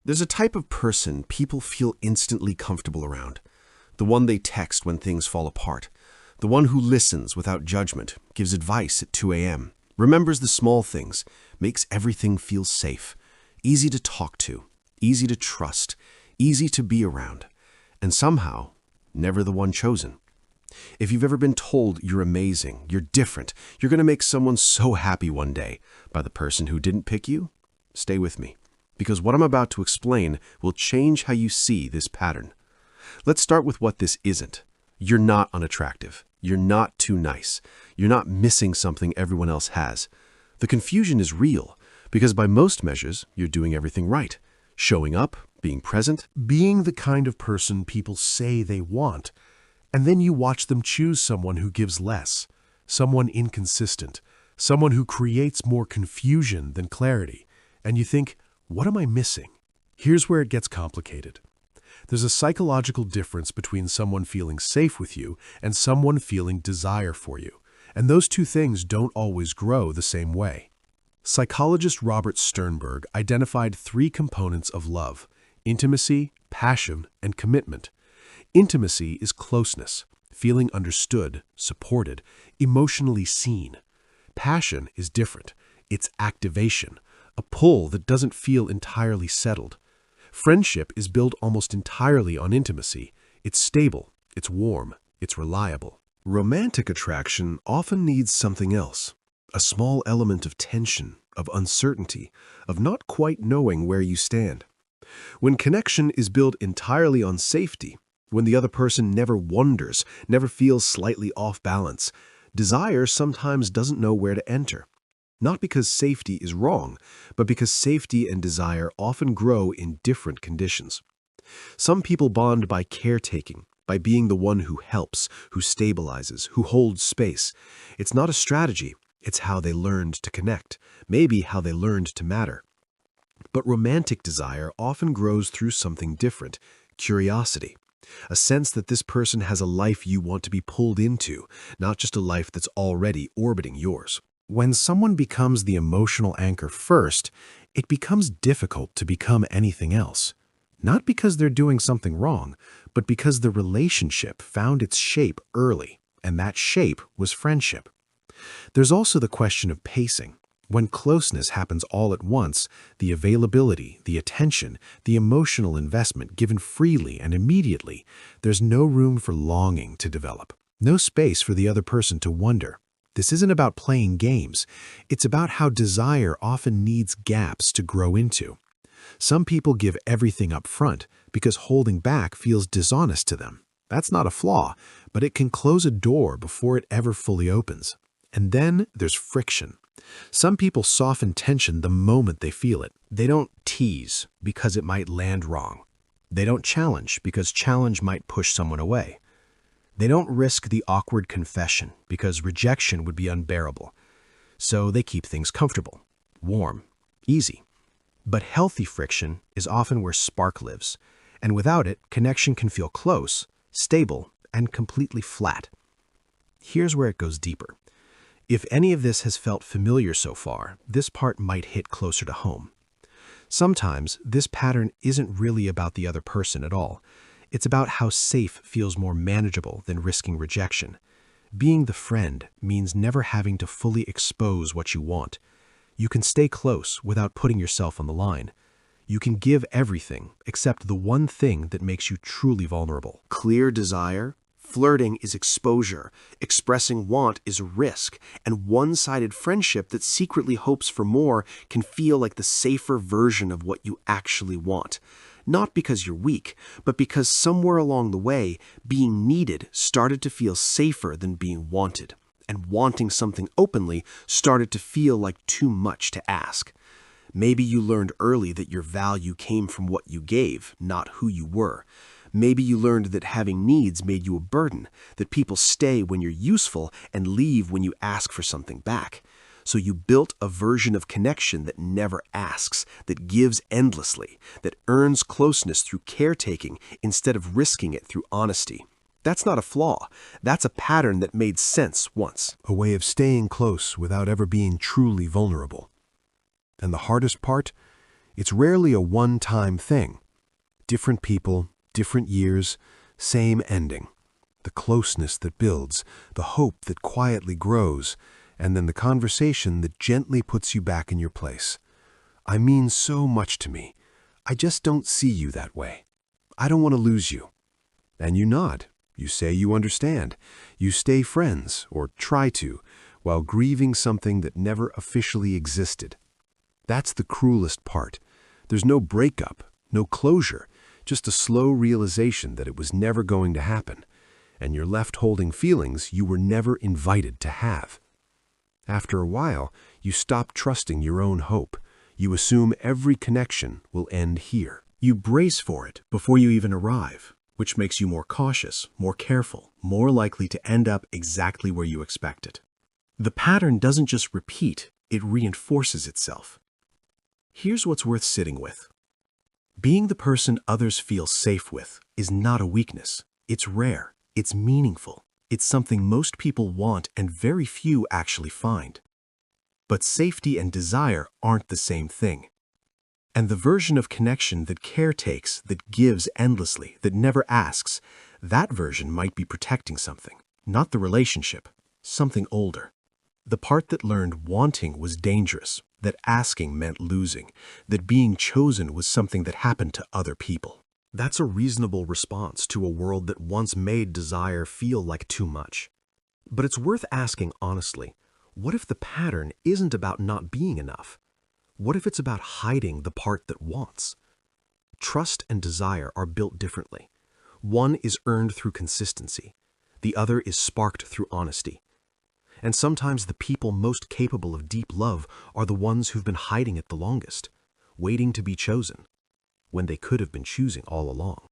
There's a type of person people feel instantly comfortable around. The one they text when things fall apart. The one who listens without judgment, gives advice at 2 a.m., remembers the small things, makes everything feel safe, easy to talk to, easy to trust, easy to be around, and somehow never the one chosen. If you've ever been told you're amazing, you're different, you're going to make someone so happy one day by the person who didn't pick you, stay with me, because what I'm about to explain will change how you see this pattern. Let's start with what this isn't. You're not unattractive. You're not too nice. You're not missing something everyone else has. The confusion is real, because by most measures, you're doing everything right. Showing up, being present, being the kind of person people say they want, and then you watch them choose someone who gives less, someone inconsistent, someone who creates more confusion than clarity, and you think, what am I missing? Here's where it gets complicated. There's a psychological difference between someone feeling safe with you and someone feeling desire for you, and those two things don't always grow the same way. Psychologist Robert Sternberg identified 3 components of love: intimacy, passion, and commitment. Intimacy is closeness, feeling understood, supported, emotionally seen. Passion is different. It's activation, a pull that doesn't feel entirely settled. Friendship is built almost entirely on intimacy. It's stable, it's warm, it's reliable. Romantic attraction often needs something else, a small element of tension, of uncertainty, of not quite knowing where you stand. When connection is built entirely on safety, when the other person never wonders, never feels slightly off balance, desire sometimes doesn't know where to enter. Not because safety is wrong, but because safety and desire often grow in different conditions. Some people bond by caretaking, by being the one who helps, who stabilizes, who holds space. It's not a strategy, it's how they learned to connect, maybe how they learned to matter. But romantic desire often grows through something different: curiosity. A sense that this person has a life you want to be pulled into, not just a life that's already orbiting yours. When someone becomes the emotional anchor first, it becomes difficult to become anything else. Not because they're doing something wrong, but because the relationship found its shape early, and that shape was friendship. There's also the question of pacing. When closeness happens all at once, the availability, the attention, the emotional investment given freely and immediately, there's no room for longing to develop, no space for the other person to wonder. This isn't about playing games. It's about how desire often needs gaps to grow into. Some people give everything up front because holding back feels dishonest to them. That's not a flaw, but it can close a door before it ever fully opens. And then there's friction. Some people soften tension the moment they feel it. They don't tease because it might land wrong. They don't challenge because challenge might push someone away. They don't risk the awkward confession because rejection would be unbearable. So they keep things comfortable, warm, easy. But healthy friction is often where spark lives, and without it, connection can feel close, stable, and completely flat. Here's where it goes deeper. If any of this has felt familiar so far, this part might hit closer to home. Sometimes, this pattern isn't really about the other person at all. It's about how safe feels more manageable than risking rejection. Being the friend means never having to fully expose what you want. You can stay close without putting yourself on the line. You can give everything except the one thing that makes you truly vulnerable. Clear desire. Flirting is exposure, expressing want is risk, and one-sided friendship that secretly hopes for more can feel like the safer version of what you actually want. Not because you're weak, but because somewhere along the way, being needed started to feel safer than being wanted, and wanting something openly started to feel like too much to ask. Maybe you learned early that your value came from what you gave, not who you were. Maybe you learned that having needs made you a burden, that people stay when you're useful and leave when you ask for something back. So you built a version of connection that never asks, that gives endlessly, that earns closeness through caretaking instead of risking it through honesty. That's not a flaw. That's a pattern that made sense once. A way of staying close without ever being truly vulnerable. And the hardest part? It's rarely a one-time thing. Different people, different years, same ending. The closeness that builds, the hope that quietly grows, and then the conversation that gently puts you back in your place. I mean so much to me. I just don't see you that way. I don't want to lose you. And you nod. You say you understand. You stay friends, or try to, while grieving something that never officially existed. That's the cruelest part. There's no breakup, no closure, just a slow realization that it was never going to happen, and you're left holding feelings you were never invited to have. After a while, you stop trusting your own hope. You assume every connection will end here. You brace for it before you even arrive, which makes you more cautious, more careful, more likely to end up exactly where you expect it. The pattern doesn't just repeat, it reinforces itself. Here's what's worth sitting with. Being the person others feel safe with is not a weakness. It's rare. It's meaningful. It's something most people want and very few actually find. But safety and desire aren't the same thing. And the version of connection that care takes, that gives endlessly, that never asks, that version might be protecting something, not the relationship, something older. The part that learned wanting was dangerous, that asking meant losing, that being chosen was something that happened to other people. That's a reasonable response to a world that once made desire feel like too much. But it's worth asking honestly, what if the pattern isn't about not being enough? What if it's about hiding the part that wants? Trust and desire are built differently. One is earned through consistency. The other is sparked through honesty. And sometimes the people most capable of deep love are the ones who've been hiding it the longest, waiting to be chosen, when they could have been choosing all along.